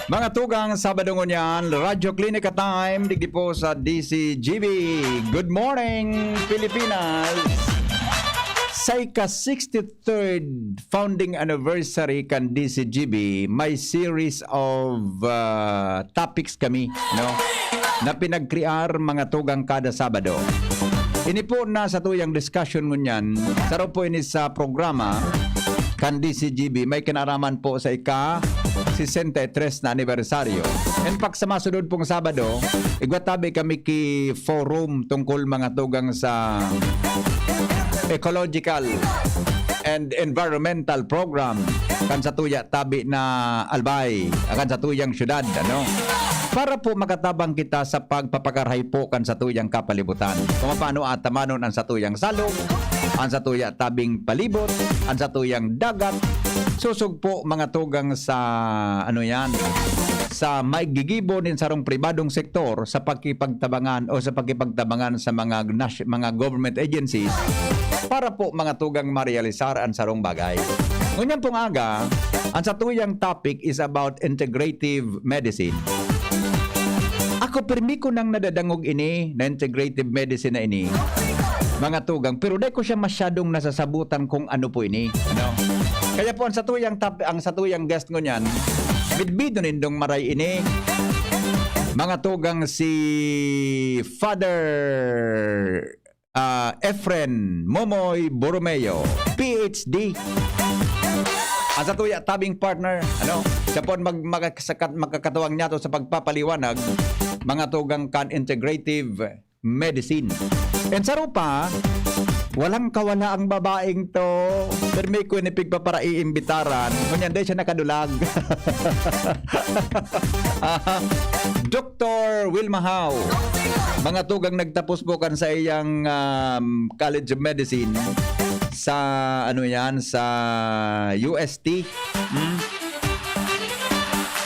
Mga tugang Sabado ngunyan, Radyo Klinika time, digdi po sa DZGB. Good morning, Pilipinas! Sa ika-63rd founding anniversary kan DZGB, may series of topics kami, no? Na pinag-crear mga tugang kada Sabado. Ini po na sa tuyang discussion ngunyan, saro po ini sa programa kan DZGB, may kinaraman po sa ika-63 na anibersaryo. In fact, sa masunod pong Sabado, igwatabi kami ki forum tungkol mga tugang sa ecological and environmental program kan sa tuya tabi na albay, kan sa tuyang syudad, ano? Para po makatabang kita sa pagpapakarhay po kan sa tuyang kapalibutan. Kung paano atamanon ang sa tuyang salog, ang sa tuya tabing palibot, ang sa tuyang dagat, susug po mga tugang sa ano yan, sa maigigibo din sarong pribadong sektor sa pagkipagtabangan o sa pagkipagtabangan sa mga government agencies para po mga tugang marealisar ang sarong bagay. Ngunyan pong aga, ang sa tuyang topic is about integrative medicine. Ako permi ko nang nadadangog ini na integrative medicine na ini, mga tugang, pero dahil ko siya masyadong nasasabutan kung ano po ini, ano? Kaya po ang satuyang guest ko niyan, bidbido nindong maray ini, mga tugang si Father Efren Momoy Borromeo, PhD. Ang satuya tabing partner, ano? Siya po magkakatuwang niya to sa pagpapaliwanag mga tugang kan integrative medicine. And sa rupa, walang kawala ang babaeng to. Pero may ko nipig pa para iimbitaran. Kunyan day siya nakadulag. Dr. Vilma Hao. Mga tugang nagtapos po kan sa iyang College of Medicine sa ano yan, sa UST.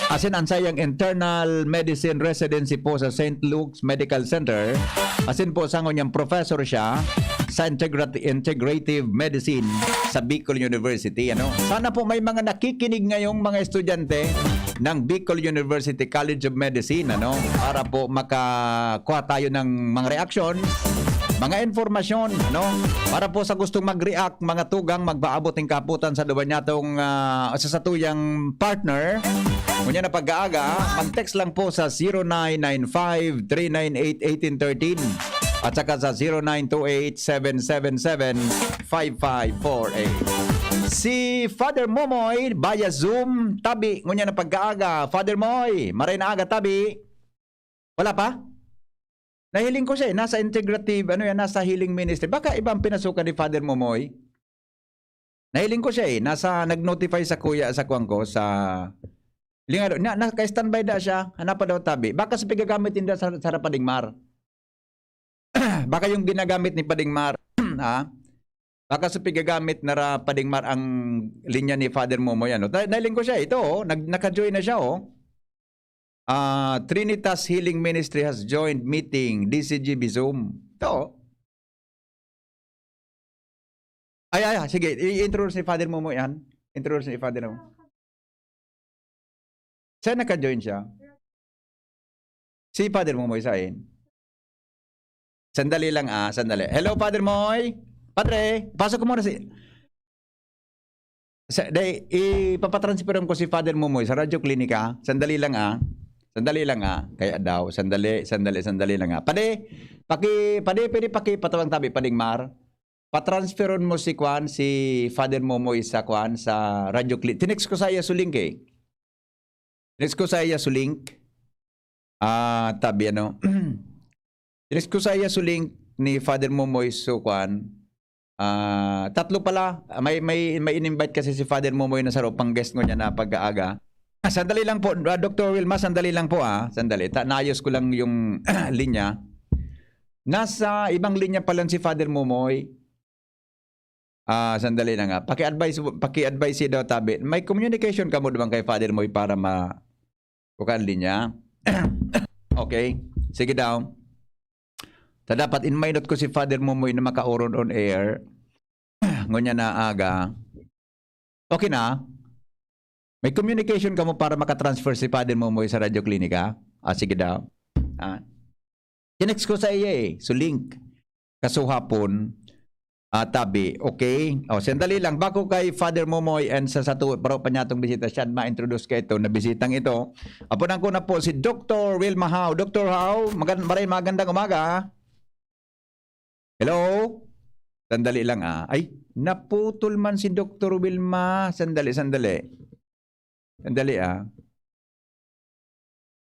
Asin ang sayang internal medicine residency po sa St. Luke's Medical Center. Asin po sa niyang professor siya sa Integrative Medicine sa Bicol University. Ano? Sana po may mga nakikinig ngayong mga estudyante ng Bicol University College of Medicine, ano? Para po makakuha tayo ng mga reaction, mga informasyon, no? Para po sa gustong mag-react, mga tugang, magpaabot ng kaputan sa duwan niya itong sa tuyang partner. Kung na pag-aaga, mag-text lang po sa 0995-398-1813 at saka sa 0928-777-5548. Si Father Momoy, via Zoom, tabi. Ngunyan na pag-aaga. Father Moy, maray na aga, tabi. Wala pa? Nahiling ko siya, nasa integrative, ano yan, nasa healing ministry. Baka ibang pinasukan ni Father Momoy. Nahiling ko siya nag-notify sa kuya, sa kuwang ko, sa lingaro. Naka-standby na siya, hanap pa daw tabi. Baka sa pigagamit din sa Padingmar. Baka yung ginagamit ni Padingmar, ha? Baka sa pigagamit na Padingmar ang linya ni Father Momoy. Ano? Nahiling ko siya, ito, naka-join na siya, Trinitas Healing Ministry has joined meeting DZGB Zoom. Ito. Sige. I-introduce ni Father Momo yan. Introduce ni Father Momo. Saan naka-join siya? Si Father Momoy saan? Sandali lang sandali. Hello, Father Moy. Padre, pasok ko muna ipapatransferon ko si Father Momoy sa Radyo Klinika. Sandali lang Sandali lang Kaya daw, sandali lang Pwede pakipatawang tabi, Padingmar. Patransferon mo si Father Momoy sa Radyo Klinika. Tinext ko sa iya su link Tinext ko sa iya su link. Tabi ano. Tinext ko sa iya su link ni Father Momoy su tatlo pala. May in-invite kasi si Father Momoy na saro pang guest ko niya na pag-aaga. Sandali lang po, Dr. Vilma, sandali lang po Sandali. Naayos ko lang yung linya. Nasa ibang linya pa lang si Father Momoy. Sandali lang Paki-advise daw tabi. May communication ka mo naman kay Father Momoy para bukan linya. Okay. Sige daw. Dapat in-minute ko si Father Momoy na maka-oron on air. Ngunya na aga. Okay na? May communication ka mo para makatransfer si Father Momoy sa Radyo Klinika? Sige daw. Kinex ko sa iya So link. Kasuhapon. Tabi. Okay? Sandali lang. Bako kay Father Momoy and sa para pa niya itong bisita siya, ma-introduce ka ito na bisitang ito. Apunan ko na po si Dr. Vilma Hao. Dr. Hao, magandang umaga. Hello? Sandali lang Ay, naputol man si Dr. Vilma. Sandali.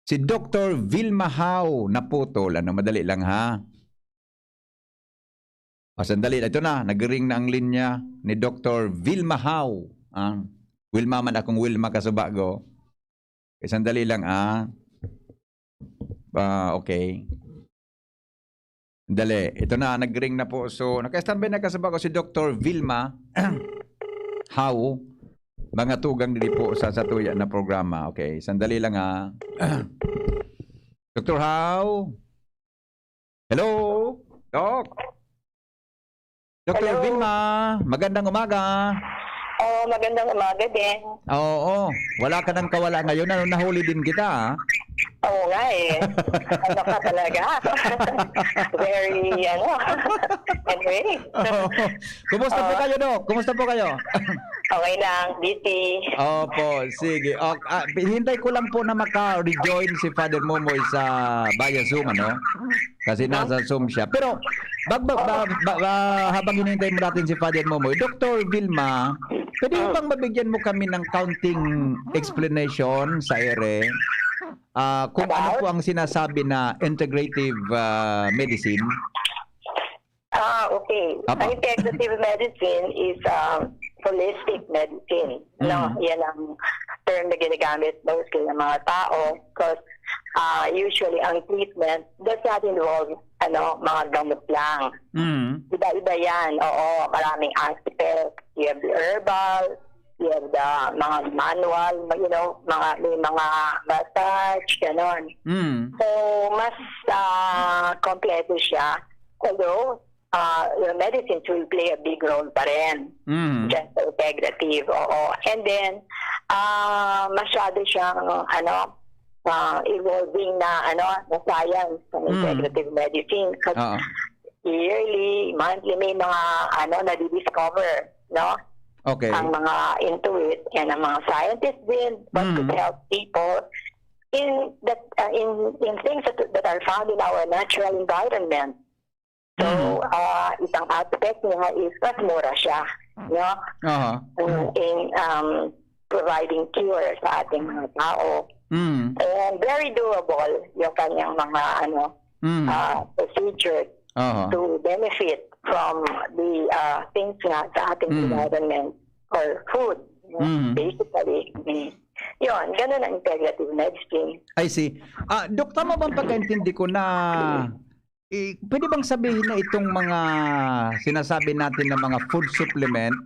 Si Dr. Vilma Hao naputol. Madali lang sandali. Ito na. Nag-ring na ang linya ni Dr. Vilma Hao. Wilma man akong Wilma kasubago. Sandali lang okay. Dali, ito na, nag-ring na po. So, naka-standby na kasaba ko si Dr. Vilma Hao. Mga tugang dili po sa tuya na programa. Okay, sandali lang Dr. Hao? Hello? Doc? Dr. Hello. Vilma, magandang umaga. Magandang umaga din. Oo, wala ka nang kawala ngayon. Nahuli din kita Oo nga Ano ka talaga? Very, anyway. Kumusta po kayo, Doc? Kumusta po kayo? Okay lang, busy. Opo, sige. Hintay ko lang po na maka-rejoin si Father Momoy sa via Zoom, Kasi nasa Zoom siya. Pero, habang hinintay mo natin si Father Momoy, Dr. Vilma, pwede mo bang mabigyan mo kami ng counting explanation sa ere? Kung ano po ang sinasabi na integrative medicine? Okay. Ang integrative medicine is holistic medicine. Yan ang term na ginagamit mostly ng mga tao because usually ang treatment does not involve mga gamot lang. Iba-iba yan. Oo, maraming aspects. You have the herbal, you have the mga manual, may mga massage, ganon. So, mas kompleto siya. Although, your medicines will play a big role pa rin. Just integrative, oo. And then, masyado siyang, evolving na science ng integrative medicine. Kasi yearly, monthly, may mga, na-discover, Okay. Ang mga into it and ang mga scientists din want to help people in things that are found in our natural environment. So, isang aspect niya is mas mura siya, in providing cure sa ating mga tao. And very doable yung kanyang mga procedure to benefit from the things nga sa ating environment or food. Basically, yun, ganun ang integrative medicine. I see. Dok, tama bang pagkaintindi ko na pwede bang sabihin na itong mga sinasabi natin na mga food supplement,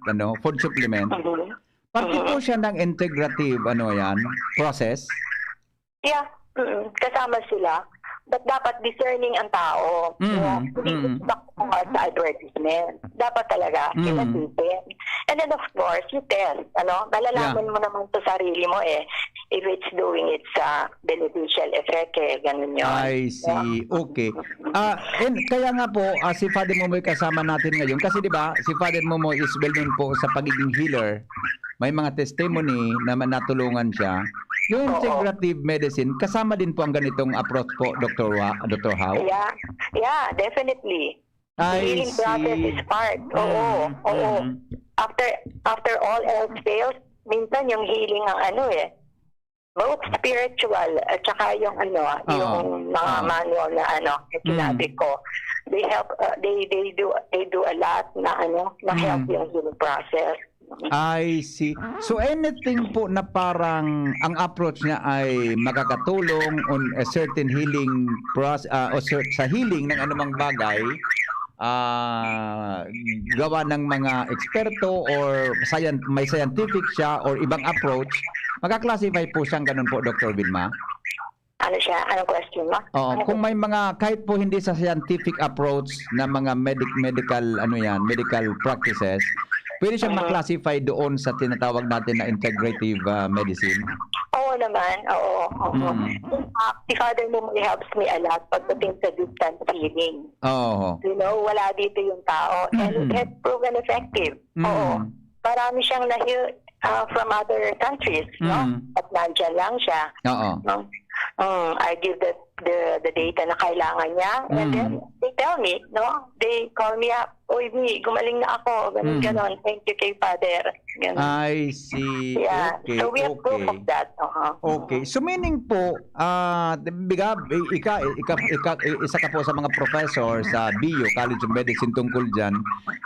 parte po siya ng integrative, process? Yeah, kasama sila. But dapat discerning ang tao. Hindi sa advertisement. Dapat talaga kinasipin. And then of course, you test. Malalaman mo naman sa sarili mo if it's doing its beneficial effect ganun yun. I see. Okay. And kaya nga po, si Father Momoy kasama natin ngayon. Kasi di ba si Father Momoy is well known po sa pagiging healer. May mga testimony na natulungan siya. Yung integrative medicine, kasama din po ang ganitong approach po, Dr. Hao? Yeah, definitely. The healing process is part. Oo. After all else fails, minsan yung healing ang both spiritual at saka yung yung mga manual na sinabi ko. They help, they do a lot na help yung healing process. I see. So anything po na parang ang approach niya ay makakatulong on a certain healing process o sa healing ng anumang bagay, gawa ng mga eksperto or may scientific siya or ibang approach, magka-classify po siyang ganun po, Dr. Vilma? ano siya? Anong question mo? Oo, kung may mga kahit po hindi sa scientific approach na mga medical medical practices, pwede siyang ma-classify doon sa tinatawag natin na integrative medicine. Oo naman, oo. In fact, si Father Momoy helps me a lot pagdating sa distance healing. Oo. You know, wala dito yung tao. And it has proven effective. Oo. Marami siyang na-heal from other countries, no? At nandyan lang siya. Oo. No? I give the data na kailangan niya, and then they tell me, no? They call me up, "Uy, Mi, gumaling na ako." Ganon. Thank you kay Father. Ganon. I see. Yeah. Okay. So we have proof of that. Okay. So meaning po, isa ka po sa mga professor sa BU, College of Medicine tungkol dyan.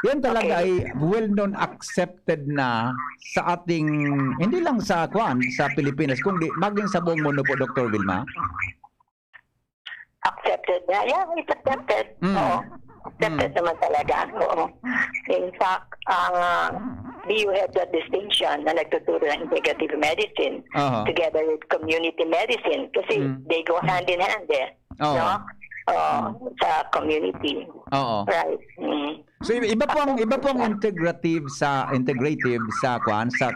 Yan talaga ay well-known, accepted na sa ating, hindi lang sa Pilipinas, kundi maging sa buong mundo po, Dr. Vilma. Accepted na. Yeah, it's accepted. Oo. Accepted naman talaga. Oo. In fact, BU had that distinction na nagtuturo ng Integrative Medicine together with Community Medicine kasi they go hand in hand no? Sa community. Right. So iba pong integrative sa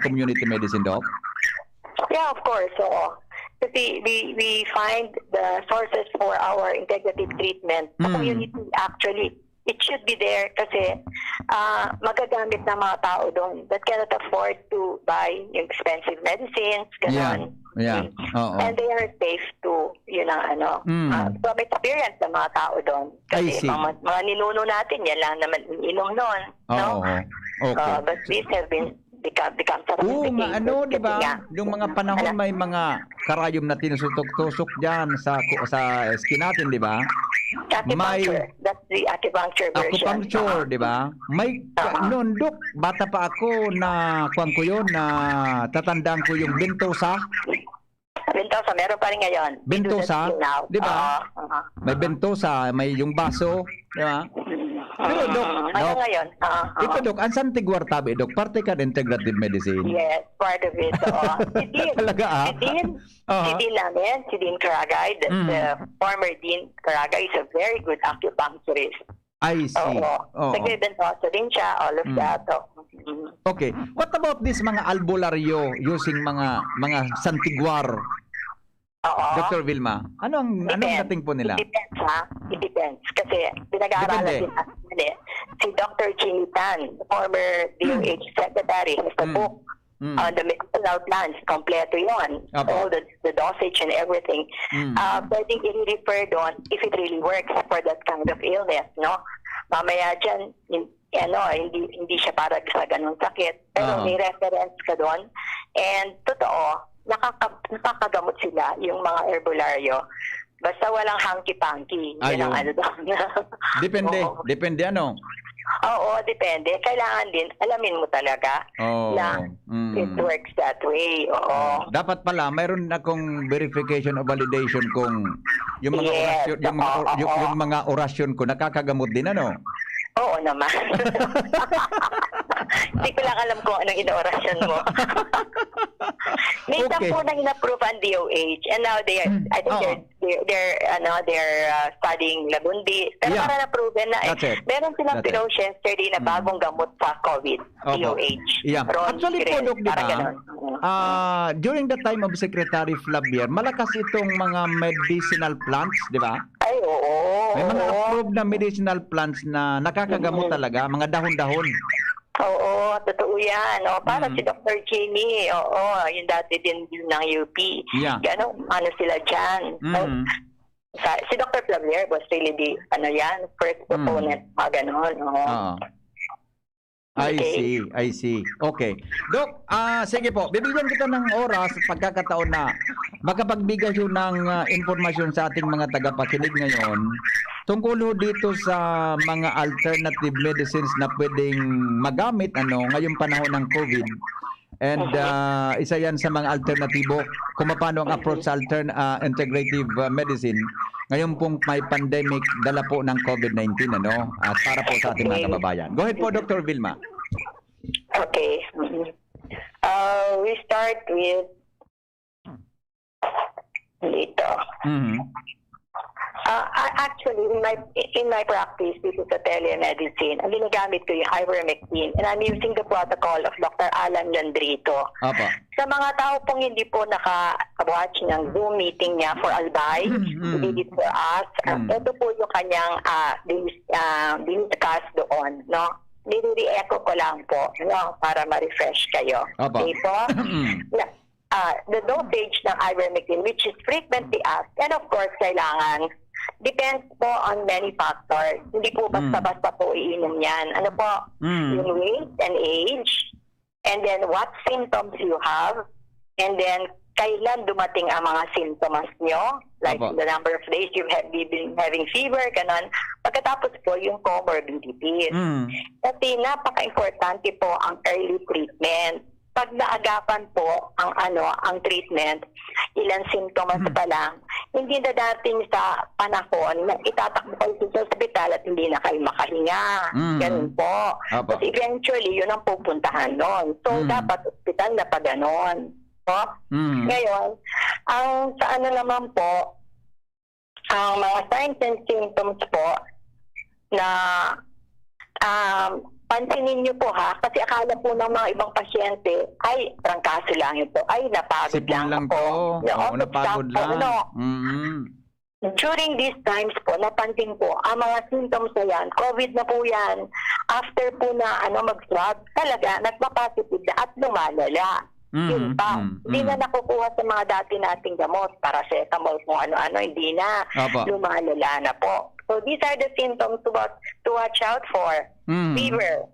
community medicine, Doc? Yeah, of course. So, kasi we find the sources for our integrative treatment sa community. Actually, it should be there kasi magagamit ng mga tao doon that cannot afford to buy expensive medicines, gano'n. Yeah. And they are safe to, from experience ng mga tao doon. Kasi mga ninuno natin, yan lang naman inom noon. No? Okay. But these have become di ba? Yung mga panahon may mga karayom na tinusutok-tusok diyan sa skin natin, di ba? Acupuncture. That's the acupuncture version. Acupuncture, di ba? May noon, Dok, bata pa ako na tatandaan ko yung bentosa. Bentosa, meron pa rin ngayon. Bentosa, di ba? May bentosa, may yung baso, di ba? Pero Dok, ngayon. Ito Dok, ang Santigwar tabi, Dok, parte ka ng Integrative Medicine. Yes, part of it. Talaga Si Dean namin, si Dean Caragay, the former Dean Caragay is a very good acupuncturist. I see. Nagbe-bentosa din siya, all of that. Okay. What about this mga albularyo using mga Santigwar? Dr. Vilma, anong dating po nila? It depends, It depends. Kasi pinag-aaralan din si Dr. Chini Tan, former DOH secretary, has a book on the medicinal plants. Kompleto yun. All the dosage and everything. Pwedeng i-refer doon if it really works for that kind of illness, no? Mamaya dyan, hindi siya para sa ganun sakit. Pero may reference ka doon. And totoo, nakakagamot sila yung mga herbularyo. Basta walang hanky-panky. Yan ang doon. Depende ano? Oo, depende. Kailangan din, alamin mo talaga na it works that way. Oo. Dapat pala, mayroon akong verification o validation kung yung mga orasyon ko nakakagamot din, ano? Oo naman. Hindi ko lang alam kung anong inoorasyon mo. May sampu nang in-approve ang DOH, and now they're studying Lagundi. Pero para na-proven na meron silang pinost yesterday na bagong gamot sa COVID, DOH. Yeah. Actually po, Dok, di ba? During the time of Secretary Flavier, malakas itong mga medicinal plants, di ba? Ay, oo. May mga approved na medicinal plants na nakakagamot talaga, mga dahon-dahon. Oo, totoo yan. Para si Dr. Chini, yung dati din ng UP. Yeah. Ganon, sila dyan. Si Dr. Flavier was really the, first proponent, mga ganon. I see. Okay. Dok, sige po, bibigyan kita ng oras at pagkakataon na makapagbigay yun ng informasyon sa ating mga tagapakinig ngayon tungkol dito sa mga alternative medicines na pwedeng magamit ngayong panahon ng COVID. And isa yan sa mga alternatibo kung paano ang approach sa integrative medicine ngayon pong may pandemic dala po ng COVID-19 at para po sa ating mga kababayan. Go ahead po, Dr. Vilma. Okay. We start with dito. Actually, in my practice, this is a telemedicine. Ang ginagamit ko yung ivermectin, and I'm using the protocol of Dr. Alan Landrito. Opo. Sa mga tao pong hindi po naka-watch ng Zoom meeting niya for Albay, he did it for us. Ito po yung kanyang diniscuss doon, no? Nire-echo ko lang po, no? Para ma-refresh kayo. Opo. Okay po? The dosage ng ivermectin, which is frequently asked, and of course, kailangan, depends po on many factors. Hindi po basta-basta po iinom yan. Ano po? Yung weight and age, and then what symptoms you have, and then kailan dumating ang mga symptoms nyo, like the number of days you've been having fever, ganon. Pagkatapos po yung comorbidities. Kasi napaka-importante po ang early treatment. Pag naagapan po ang treatment, ilang symptoms pa lang, hindi na dating sa panahon na itatakbo kayo sa ospital at hindi na kayo makahinga. Ganun po. Kasi eventually, yun ang pupuntahan nun. So, dapat ospital na pa ganon. Po? Ngayon, sa ano naman po, ang mga signs and symptoms po na pansinin niyo po ha, kasi akala po ng mga ibang pasyente, ay, trangkaso lang ito, ay, napagod lang ako. Napagod lang. During these times po, napansin po, ang mga symptoms na yan, COVID na po yan, after po na mag-swab, talaga, nagpa-positive na at lumalala. Yun pa. Hindi na nakukuha sa mga dati nating gamot, paracetamol, kung ano-ano, hindi na. Lumalala na po. So these are the symptoms to watch out for. Fever,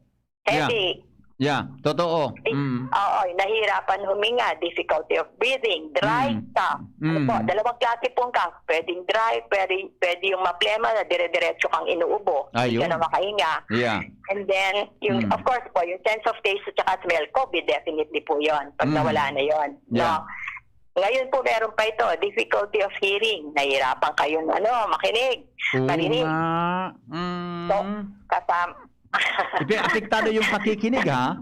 headache. Yeah, totoo. Oo, nahihirapan huminga, difficulty of breathing, dry cough. Dalawang klase pong cough. Pwedeng dry, pwede yung maplema na dire-diretso kang inuubo. Hindi ka na makahinga. And then, of course po, yung sense of taste at saka smell, COVID, definitely po yon. Pag nawala na yon. No? Ngayon po meron pa ito, difficulty of hearing. Nahihirapan kayong makinig, marinig. So, kasama. Apektado yung pakikinig, ha?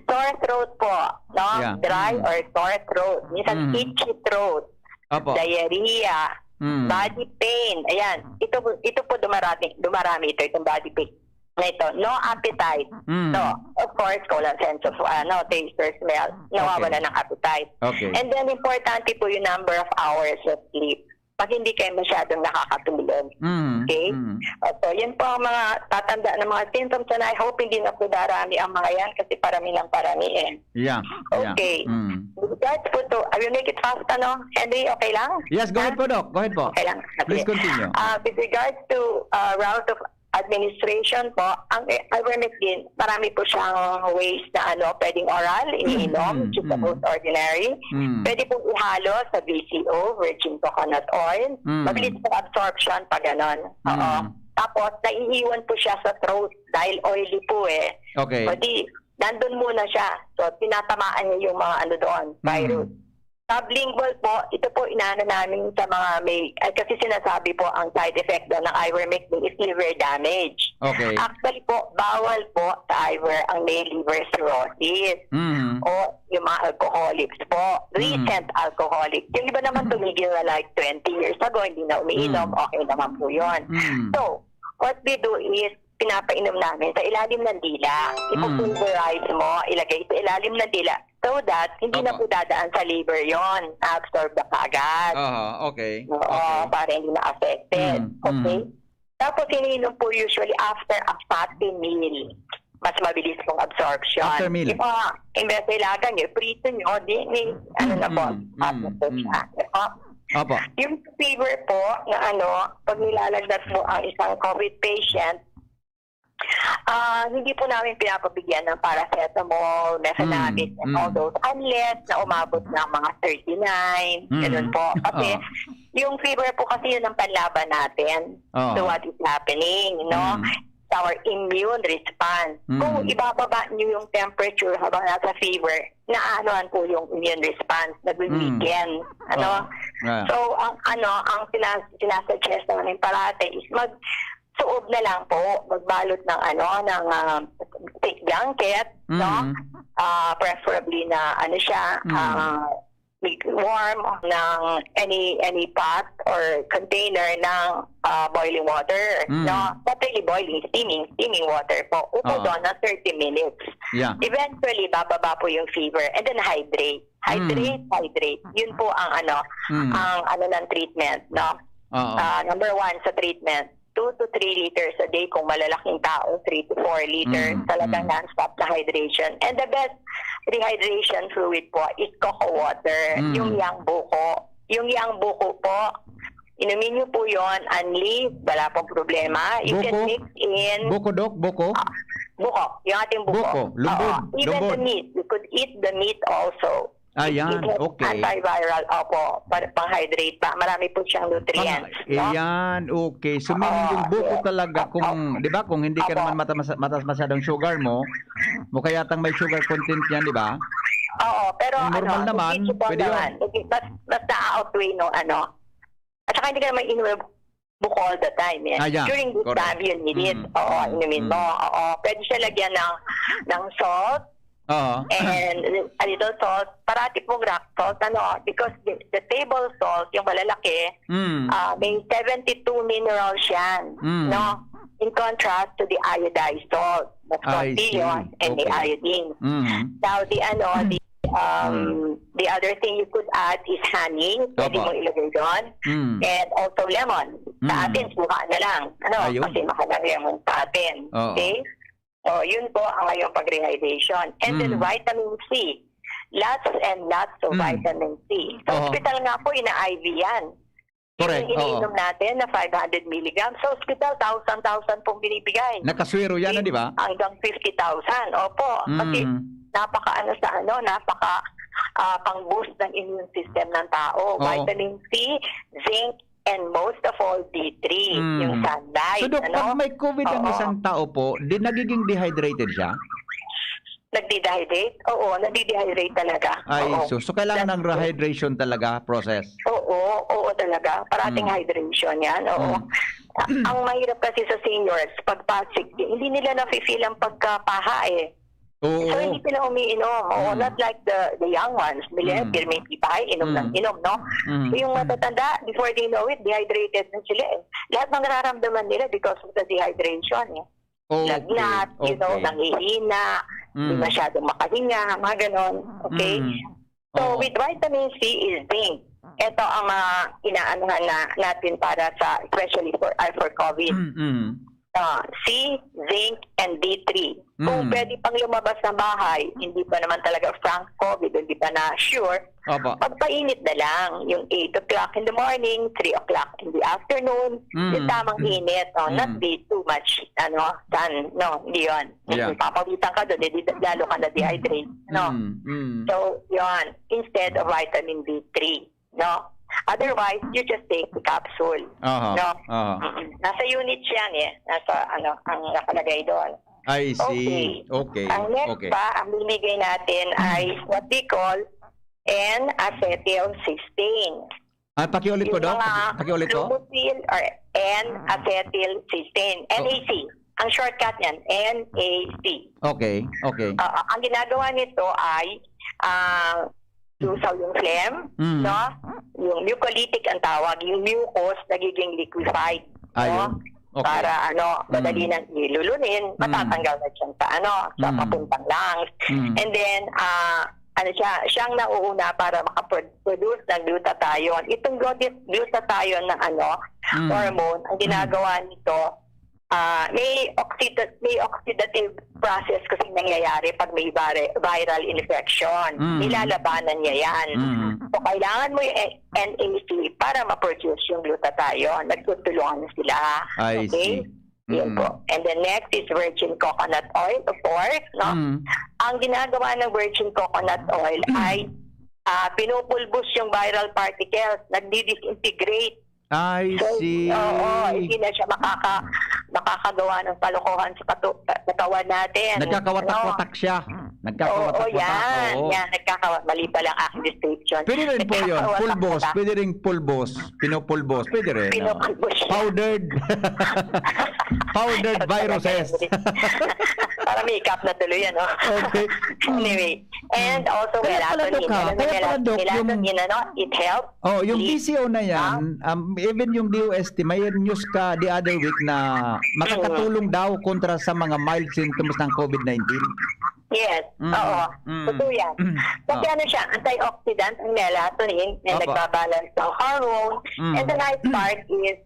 Sore throat po, no? Dry or sore throat. Minsan itchy throat, diarrhea, body pain. Ayan, ito po dumarami ito, itong body pain. Ito, no appetite. So, of course, walang sense of taste or smell. Nawawala ng appetite. And then, importante po yung number of hours of sleep. Pag hindi kayo masyadong nakakatulog. Okay? So, yan po ang mga tatanda ng mga symptoms, and I hope hindi na po darami ang mga yan kasi parami ng parami eh. Okay. With regards po to, I will make it fast, Henry, okay lang? Yes, go ahead po, Doc. Go ahead po. Okay lang. Please continue. With regards to route of administration po, ang ivermectin, marami po siyang ways na pwedeng oral, iniinom, which is the most ordinary. Pwede pong ihalo sa VCO, virgin coconut oil. Mabilis po absorption pag ganon. Tapos, naiiwan po siya sa throat dahil oily po eh. So, nandun muna siya. So, tinatamaan niya yung mga doon, virus. Sublingual po, ito po inaano namin sa mga kasi sinasabi po ang side effect doon ng ivermectin is liver damage. Actually po, bawal po sa iver ang may liver cirrhosis o yung mga alcoholics po, recent alcoholic. Yung iba naman tumigil na like 20 years ago, hindi na umiinom, okay naman po yun. So, what we do is, pinapainom namin sa ilalim ng dila. Ipupulverize mo, ilagay sa ilalim ng dila so that hindi na po dadaan sa liver yon, absorb na kaagad. Para hindi na affected. Tapos iniinom po usually after a fatty meal. Mas mabilis pong absorption. After meal? Imbes na ilagan nyo, prito nyo, yung fever po na pag nilalagnat mo ang isang COVID patient, hindi po namin pinapabigyan ng paracetamol, mefenamic, and all those, unless na umabot ng mga 39, ganun po. Kasi yung fever po kasi yun ang panlaban natin to what is happening, our immune response. Kung ibababa nyo yung temperature habang nasa fever, naanoan po yung immune response, nag-weaken. So, ang sinasuggest namin parate is suob na lang po, magbalot ng thick blanket, preferably na warm ng any pot or container ng boiling water. No, not really boiling, steaming water po. Upo doon na 30 minutes. Yeah. Eventually, bababa po yung fever and then hydrate. Hydrate. Yun po ang ang ng treatment, no? Number 1 sa treatment, 2 to 3 liters a day kung malalaking tao, 3 to 4 liters, talagang non-stop na hydration. And the best rehydration fluid po is cocoa water, yung yang buko. Yung yang buko po, inumin niyo po yon unli, wala pong problema. You can mix in... Buko, Dok? Buko? Buko, yung ating buko. Lumbod. Even the meat, you could eat the meat also. Ayan, okay. Antiviral, opo, pang-hydrate pa. Marami po siyang nutrients. Ayan, okay. So, meaning yung buko talaga, kung, di ba, kung hindi ka naman matas masyadong sugar mo, mukha yatang may sugar content yan, di ba? Oo, pero normal naman, pwede yun. Mas na-outweigh no, At saka hindi ka naman inuwi buko all the time. During this time, you need it. Oo, inumin mo. Oo, pwede siya lagyan ng salt, and a little salt, parati pong rock salt, because the table salt, yung malalaki, may 72 minerals yan, no? In contrast to the iodized salt, mas konti yun, and the iodine. Now, the other thing you could add is honey, pwede mo ilagay doon, and also lemon. Sa atin, suka na lang, kasi makalang lemon sa atin, okay? So, yun po ang ngayong pag-rehydration. And then vitamin C. Lots and lots of vitamin C. Sa hospital nga po, ina-IV yan. Correct. Yung iniinom natin na 500 milligrams. Sa hospital, 1,000 pong binibigay. Nakaswero yan, di ba? Hanggang 50,000. Opo. Kasi napaka pang-boost ng immune system ng tao. Vitamin C, zinc, and most of all, D3, yung sunlight. So, Dok, pag may COVID ang isang tao po, nagiging dehydrated siya? Nagdi-dehydrate? Oo, nagdi-dehydrate talaga. So kailangan ng rehydration talaga, process? Oo talaga. Parating hydration yan, oo. Ang mahirap kasi sa seniors, pag pasig, hindi nila na-feel ang pagkapaha So, hindi sila umiinom. Not like the young ones. Millennial, may pipay, inom ng inom, no? So, yung matatanda, before they know it, dehydrated na sila. Lahat ng nararamdaman nila because of the dehydration. Lagnat, nanghihina, hindi masyadong makahinga, mga ganon. Okay? So, with vitamin C is zinc. Ito ang mga inaanuhan natin para sa, especially for COVID. C, zinc, and D3. Kung pwede pang lumabas ng bahay, hindi pa naman talaga frank COVID, hindi pa na sure, pagpainit na lang. Yung 8 o'clock in the morning, 3 o'clock in the afternoon, yung tamang init. Not be too much, sun. No, hindi yun. Papawitan ka doon, lalo ka na-dehydrate. So, yun. Instead of vitamin D3. No? Otherwise, you just take the capsule. Nasa units yan Nasa ang nakalagay doon. I see. Okay. Ang next pa, ang bibigay natin ay what we call N-acetylcysteine. Pakiulit po, Dok. Pakiulit po. Flumoxyl or N-acetylcysteine. NAC. Ang shortcut niyan, NAC. Okay. Ang ginagawa nito ay lusaw yung phlegm, no? Yung mucolytic ang tawag, yung mucus nagiging liquefied, no? Para madali nang ilulunin, matatanggal na siya sa papuntang lungs. And then siyang nauuna para makaproduce ng glutathione. Itong glutathione na hormone, ang ginagawa nito, may oxidative process kasi nangyayari pag may viral infection. Nilalabanan niya yan. So, kailangan mo yung NAC para ma-produce yung glutathione. Nagtutulungan na sila. Okay? Yun po. And then next is virgin coconut oil, of course. No? Ang ginagawa ng virgin coconut oil ay pinupulbos yung viral particles. Nagdi-disintegrate. I see. Hindi na siya makakagawa ng kalokohan sa katawan natin. Nagkakawatak-watak siya. Nagkakawatak-watak. yan. Oo. Yan, mali pa lang aking description. Pwede rin po yun. Pulbos. Nagkakawatak-watak. Pwede rin pulbos. Pinupulbos. Pwede rin. Pinupulbos siya. Powdered. Powdered viruses. Para makeup na tuloy yan, no? Okay. Anyway. And also, Kaya pala, Dok, it helps. Oh, yung PCO na yan, even yung DOST, may news ka the other week na makakatulong daw kontra sa mga mild symptoms ng COVID-19. Yes, oo. Totoo yan. Kasi ano siya, antioxidant ang melatonin na nagbabalance ng hormone. And the nice part is,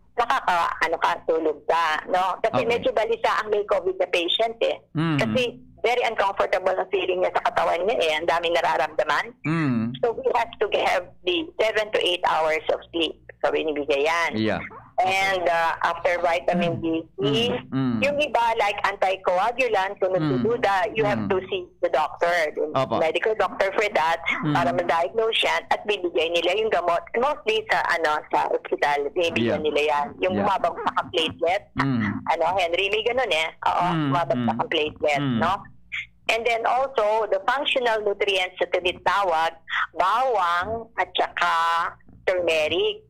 tulog ka, no? Kasi medyo balisa ang may COVID na patient eh. Kasi very uncomfortable ang feeling niya sa katawan niya eh. Ang daming nararamdaman. So we have to have the 7 to 8 hours of sleep. So binibigay yan. Yeah. And after vitamin D, yung iba like anticoagulant, kung nagdududa, you have to see the doctor, the medical doctor for that, para ma-diagnose yan at bibigay nila yung gamot. Mostly sa hospital, bibigyan nila yan. Yung bumabag sa platelet, Henry, may ganun eh. Oo, bumabag sa platelet, no? And then also, the functional nutrients na tinitawag, bawang at saka turmeric.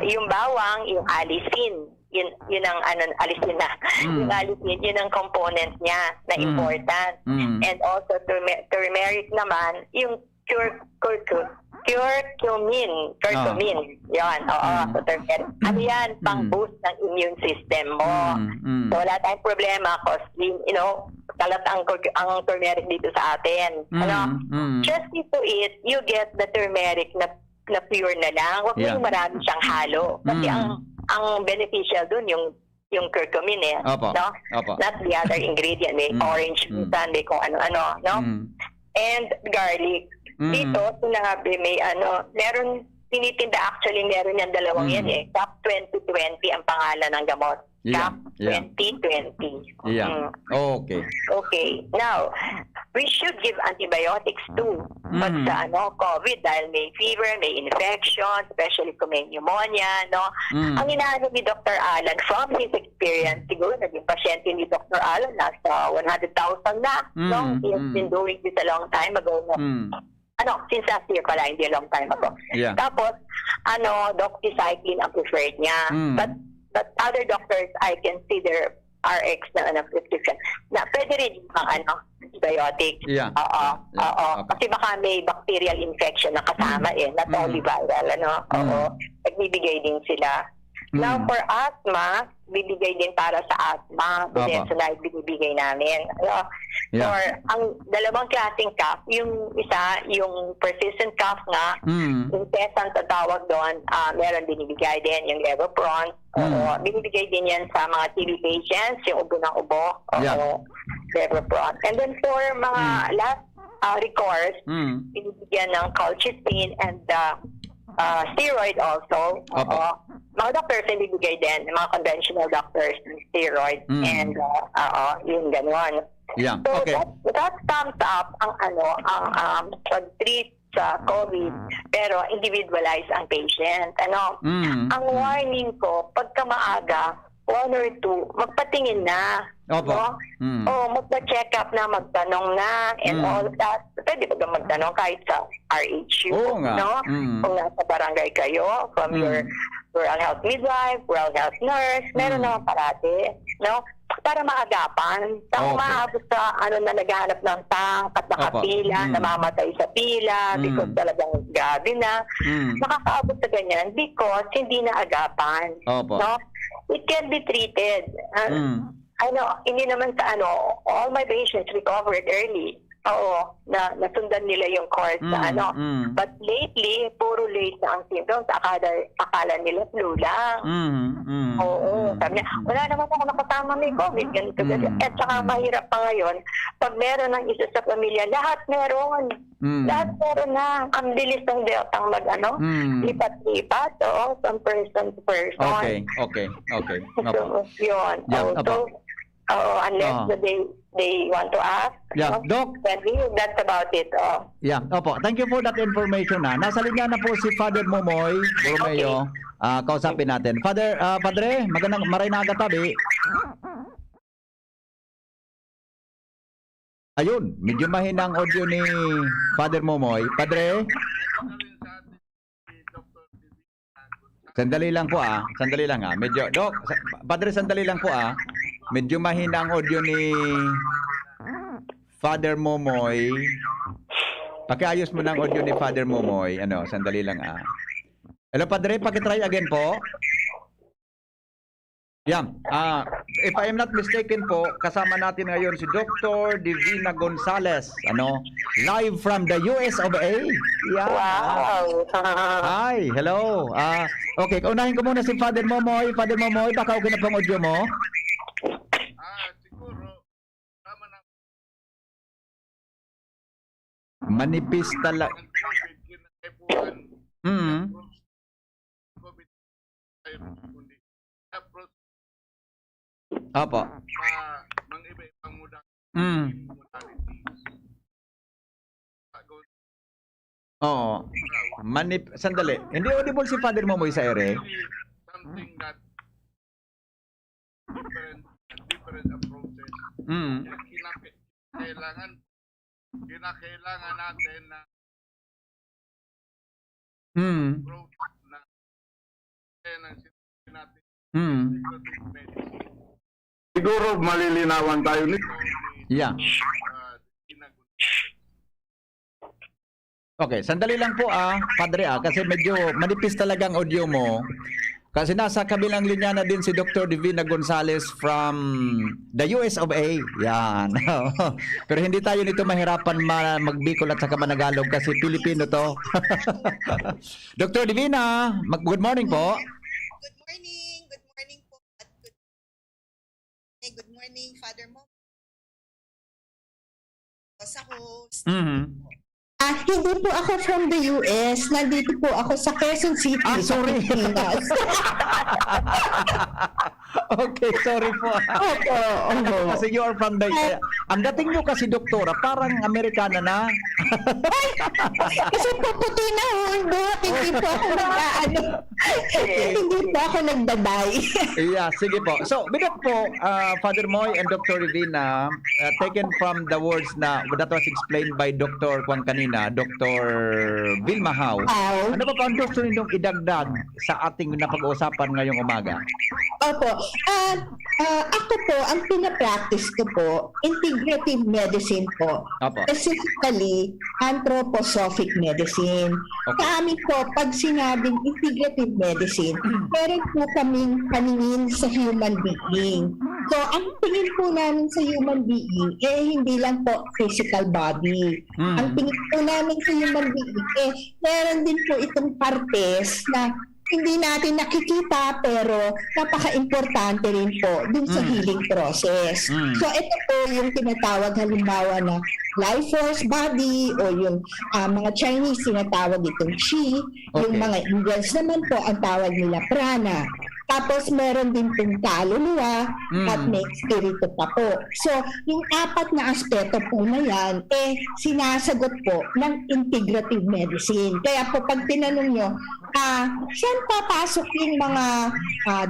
Yung bawang, yung alisin, yun ang alisin na. Yung alisin, yun ang component niya na important. And also turmeric naman, yung curcumin. Yan, so turmeric. Ano yan, pang-boost ng immune system mo. So wala tayong problema kasi, kalat ang turmeric dito sa atin. Just to eat, you get the turmeric na pure na lang. Huwag mo yung marami siyang halo. Kasi ang beneficial dun yung curcumin eh. No? Not the other ingredient. May orange minsan, may kung ano-ano. No? And garlic. Dito, sinabi may meron tinitinda actually, meron yung dalawang yan eh. CAP 2020 ang pangalan ng gamot. CAP 2020. Okay. Now, we should give antibiotics too. Pag sa COVID, dahil may fever, may infection, especially kung may pneumonia, no? Ang inaano ni Dr. Alan, from his experience, siguro naging pasyente ni Dr. Alan, nasa 100,000 na, no? He has been doing this a long time ago, no? Since last year pala, hindi a long time ago. Tapos, doxycycline ang preferred niya. But other doctors, I consider RX na prescription. Na pwede rin yung antibiotic. Kasi baka may bacterial infection na kasama eh. Not only viral, nagbibigay din sila. Now, for asthma, bibigay din para sa asthma. Budesonide binibigay namin. For ang dalawang klaseng cough, yung isa, yung persistent cough nga, incessant ang tawag doon, meron binibigay din yung levopron. Binibigay din yan sa mga TB patients, yung ubo ng ubo, levopron. And then for mga last recourse, binibigyan ng colchicine and steroid also. Mga doctors ay bibigay din, mga conventional doctors ng steroid and yung gano'n. So that sums up ang pag-treat sa COVID, pero individualize ang patient. Ang warning ko, pagka maaga, 1 or 2, magpatingin na. Magpa-check up na, magtanong na, and all that. Pwede ba magtanong kahit sa RHU, no? Kung nasa barangay kayo, from your rural health midwife, rural health nurse, meron naman parati, no? Para maagapan. Kung maabot sa na naghahanap ng tank at nakapila, namamatay sa pila, because talagang gabi na, makakaabot sa ganyan because hindi na agapan. No? It can be treated. Hindi naman sa all my patients recovered early. Nasundan nila yung course sa But lately, puro late na ang symptoms. Akala nila flu lang. Sabi niya, wala naman ako nakasama may COVID. Ganito. At saka mahirap pa ngayon, pag meron ng isa sa pamilya, lahat meron. Lahat meron na. Ang bilis ng deltang lipat-lipat. From person to person. Okay. So, yun. Unless they want to ask. Doc. That's about it. Thank you for that information. Nasa linya na po si Father Momoy, Borromeo. Kausapin natin. Padre, magandang maray na agad tabi. Ayun, medyo mahina ang audio ni Father Momoy. Padre? Sandali lang po Sandali lang Medyo, Padre, sandali lang po Medyo mahina ang audio ni Father Momoy. Pakiayos mo ng audio ni Father Momoy. Sandali lang Hello, Padre, pakitry again po. Yan. If I am not mistaken po, kasama natin ngayon si Dr. Divina Gonzales. Live from the US of A. Yeah. Wow! Hi, hello. Okay, unahin ko muna si Father Momoy. Father Momoy, baka okay na pang audio mo? Siguro, tama na. Manipis talaga. Opo. Mga iba-ibang Oo. Sandali. Hindi audible si Father Momoy sa ere. something that different approaches. Kinakailangan natin na approach na ng sinabi natin integrative medicine. Siguro malilinawan tayo nito. Yeah. Okay, sandali lang po Padre kasi medyo manipis talaga ang audio mo. Kasi nasa kabilang linya na din si Dr. Divina Gonzales from the US of A. Yan. Pero hindi tayo nito mahirapan magbikol at saka managalog kasi Pilipino to. Dr. Divina, good morning po. Good morning. Good morning po. At good morning, Father Mo. Sa host. Hindi po ako from the US. Nandito po ako sa Quezon City. Sorry. Okay, sorry po. Kasi you are from the... Ang dating nyo kasi, doktora, parang Amerikana na. Kasi po puti na buhok. Hindi po ako hindi po ako nagdabay. Yeah, sige po. So, bigat po, Father Moy and Dr. Divina, taken from the words that was explained by Dr. Kwan kanina, Dr. Vilma Hao. Ano pa ang gusto ninyong idagdag sa ating napag-uusapan ngayong umaga? Opo. Ako po, ang pinapractice ko po, integrative medicine po. Opo. Specifically, Antrophosophic Medicine. Okay. Sa amin po, pag sinabing integrative medicine, meron po kaming paningin sa human being. So, ang tingin po namin sa human being, hindi lang po physical body. Ang tingin po namin sa human being, meron din po itong partes na hindi natin nakikita pero napaka-importante rin po dun sa healing process. So ito po yung tinatawag halimbawa na life force body o yung mga Chinese tinatawag itong Qi, yung mga Indians naman po ang tawag nila prana. Tapos meron din pong kaluluwa at may espiritu pa po. So, yung apat na aspeto po na yan, sinasagot po ng integrative medicine. Kaya po pag tinanong nyo, saan papasok yung mga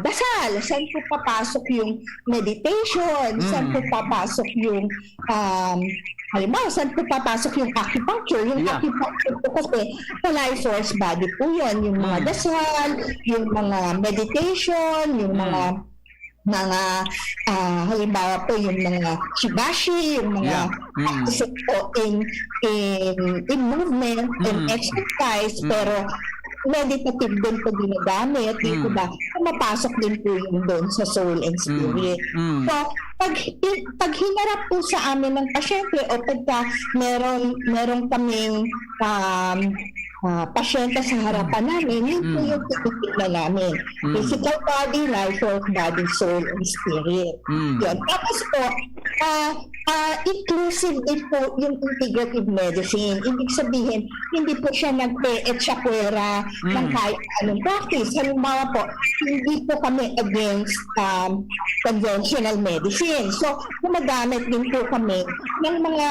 dasal? Saan po papasok yung meditation? Saan po papasok yung halimbawa, saan po papasok yung acupuncture? Yung acupuncture po kasi sa life force body po yun. Yung mga dasal, yung mga meditation, yung mga halimbawa po yung mga shibashi, yung mga practices po in movement and exercise, pero meditative din po ginagamit, dito ba? Mapasok din po yung doon sa soul and spirit. So, pag hinarap po sa amin ng pasyente o pagka meron kaming pasyente sa harapan namin, yun po yung titignan namin. Physical body, life force body, soul, and spirit. Yun. Tapos po, inclusive din po yung integrative medicine. Ibig sabihin, hindi po siya nagpe-etsakwera ng kahit anong practice. Halimbawa po, hindi po kami against conventional medicine. So, gumagamit din po kami ng mga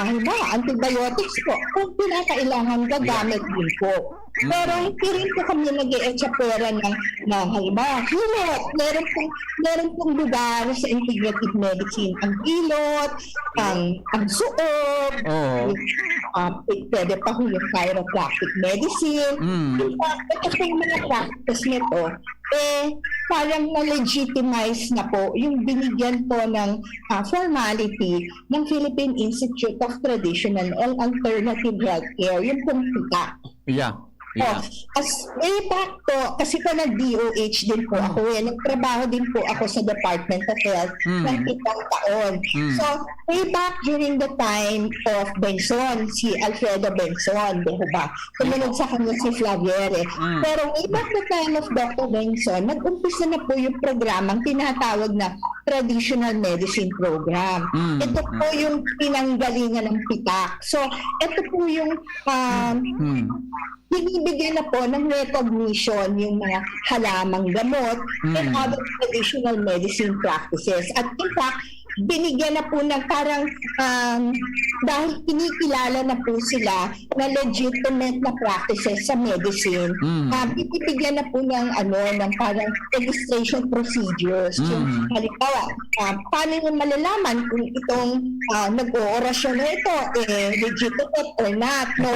halimbawa, antibiotics po. Kung pinakailangan, gagamit din po. Pero hindi rin po kami nag-e-echapera ng halimbawa, hilot. Meron pong lugar sa integrative medicine, ang hilot, ang suog, pwede pa ho yung chiropractic medicine. In fact, ito yung mga practice nito, parang na-legitimize na po yung binigyan po ng formality ng Philippine Institute of Traditional and Alternative Healthcare, yung pong PICA. Yeah. Yeah. As way back po, kasi po nag-DOH din po ako, nagtrabaho din po ako sa Department of Health ng 7 taon. So, way back during the time of Benson, si Alfredo Benson, di ba? Sumunod sa kanya si Flaviere. Pero way back the time of Dr. Benson, nag-umpisa na po yung programang tinatawag na Traditional Medicine Program. Ito po yung pinanggalingan ng PITAC. So, ito po yung binibigyan na po ng recognition yung mga halamang gamot and other traditional medicine practices. At in fact, binigyan na po ng parang dahil kinikilala na po sila na legitimate na practices sa medicine, binibigyan na po ng parang registration procedures. Yung halimbawa, paano yung malalaman kung itong nag-oorasyon na ito, legitimate or not? No?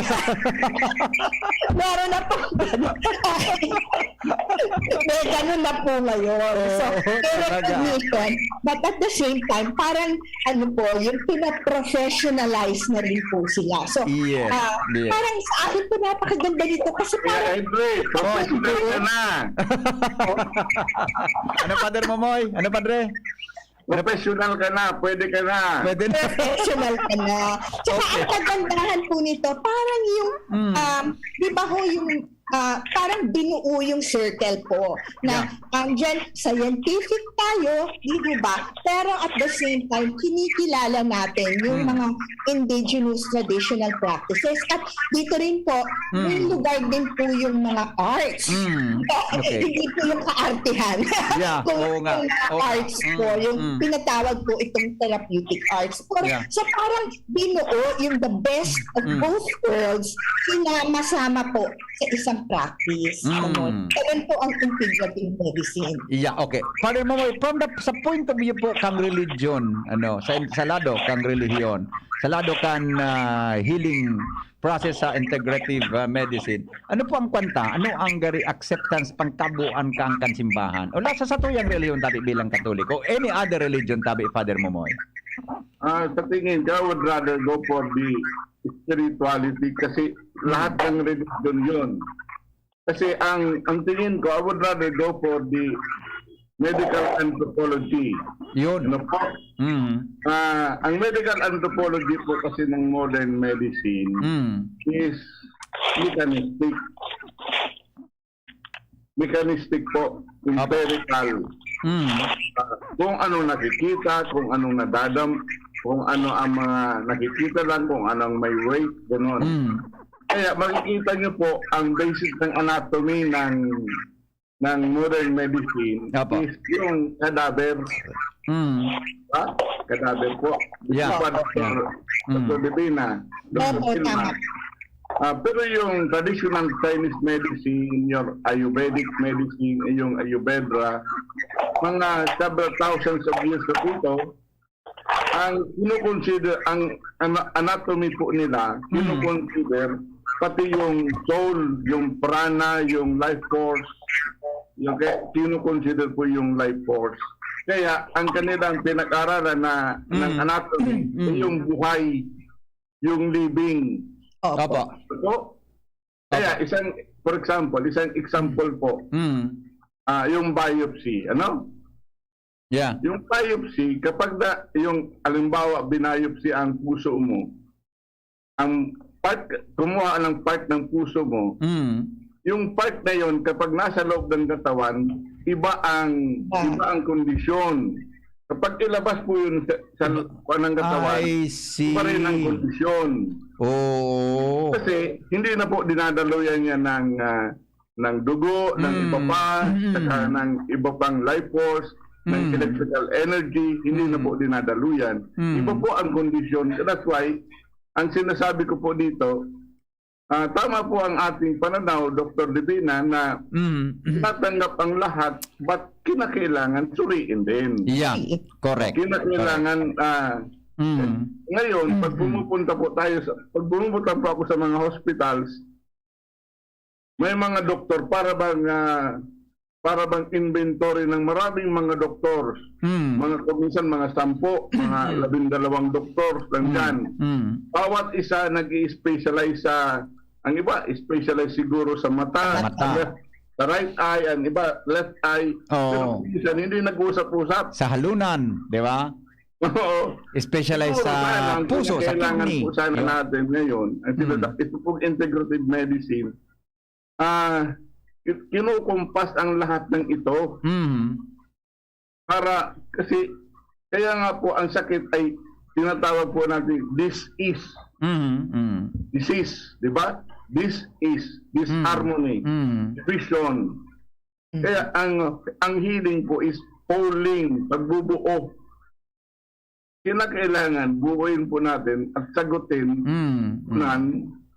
Meron na po gano'n. May gano'n na po ngayon. So, recognition, but at the same time, parang yung pina-professionalize na rin po sila. So, parang sa akin po napakaganda dito kasi parang... Professional ka na! Ano, Father Momoy? Ano, Padre? Professional ka na, pwede ka na. Pwede na. Professional ka na. Tsaka ang kagandahan po nito, parang yung, di ba ho yung, parang binuo yung circle po na dyan scientific tayo, di ba? Pero at the same time, kinikilala natin yung mga indigenous traditional practices. At dito rin po, may lugar din po yung mga arts. Hindi po yung kaartihan. Kung arts po, yung pinatawag po itong therapeutic arts. So parang binuo yung the best of both worlds, sinama-sama po sa isang practice. Ganun po ang integrative medicine. Yeah, okay. Father Momoy, sa point of view po kang religion, sa lado kang relihiyon, sa lado kang healing process sa integrative medicine, ano po ang kwanta? Ano ang acceptance pangkabuan kang kansimbahan? O sa tuyang relihiyon tabi bilang Katoliko, any other religion tabi, Father Momoy? Sa tingin ko, I would rather go for the spirituality kasi lahat ng religion yun. Kasi ang tingin ko, I would rather go for the medical anthropology. Yun. Ano po? Ang medical anthropology po kasi ng modern medicine is mechanistic. Mechanistic po, empirical. Kung ano nakikita, kung anong kung ano ang mga nakikita lang, kung anong may weight, gano'n. Kaya makikita niyo po ang basis ng anatomy ng modern medicine is yung cadaver. Cadaver po. Dr. Divina. Pero yung traditional Chinese medicine, yung Ayurvedic medicine, yung Ayurveda, mga several thousands of years ago, ang kinukonsider, ang anatomy po nila, kinukonsider pati yung soul, yung prana, yung life force, yung kinukonsider po yung life force. Kaya ang kanilang pinag-aralan ng anatomy, yung buhay, yung living. Opo. Kaya isang example po, yung biopsy, Yeah. Yung biopsy, kapag yung alimbawa binayopsy ang puso mo, kumuha ng part ng puso mo, yung part na yon kapag nasa loob ng katawan, iba ang kondisyon. Kapag ilabas po yun sa loob ng katawan, iba rin ang kondisyon. Kasi hindi na po dinadaluyan niya ng dugo, ng iba pa, saka ng iba pang life force, ng electrical energy, hindi na po dinadaluyan. Iba po ang kondisyon. That's why, ang sinasabi ko po dito, tama po ang ating pananaw, Dr. Divina, na natanggap ang lahat, but kinakailangan suriin din. Yeah, correct. Kinakailangan, ngayon, pag pumupunta po ako sa mga hospitals, may mga doktor para bang inventory ng maraming mga doktors. Minsan mga 10, mga 12 doktors nandyan. Bawat isa nag-i-specialize sa, ang iba, specialize siguro sa mata. Sa right eye, ang iba, left eye. Pero minsan hindi nag-usap-usap. Sa halunan, di ba? Oo. Specialize sa puso, sa kidney. Kailangan po sana natin ngayon, ito pong integrative medicine, kinukumpas ang lahat ng ito. Para, kasi, kaya nga po ang sakit ay tinatawag po natin, this is. Disease, di ba? This is, disharmony, division. Kaya ang healing po is wholing, pagbubuo. Kinakailangan buuin po natin at sagutin